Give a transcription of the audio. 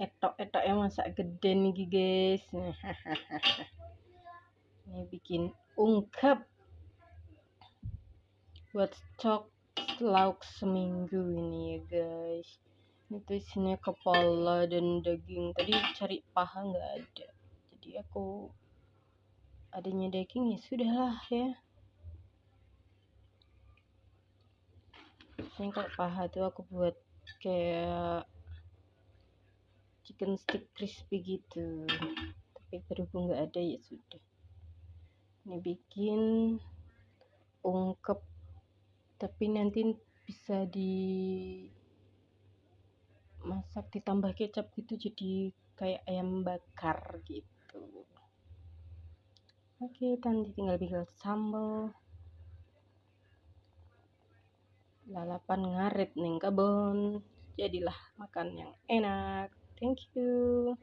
etok-etok yang masak gede nih guys. Ini bikin ungkep buat stok lauk seminggu ini ya guys. Ini tuh isinya kepala dan daging. Tadi cari paha nggak ada, jadi aku adanya daging ya sudahlah ya. Ini kalau paha tuh aku buat kayak chicken stick crispy gitu, tapi berhubung nggak ada ya sudah. Ini bikin ungkep, tapi nanti bisa dimasak ditambah kecap gitu, jadi kayak ayam bakar gitu. Oke, nanti tinggal bikin sambal lalapan ngarit ning kebon, jadilah makan yang enak. Thank you.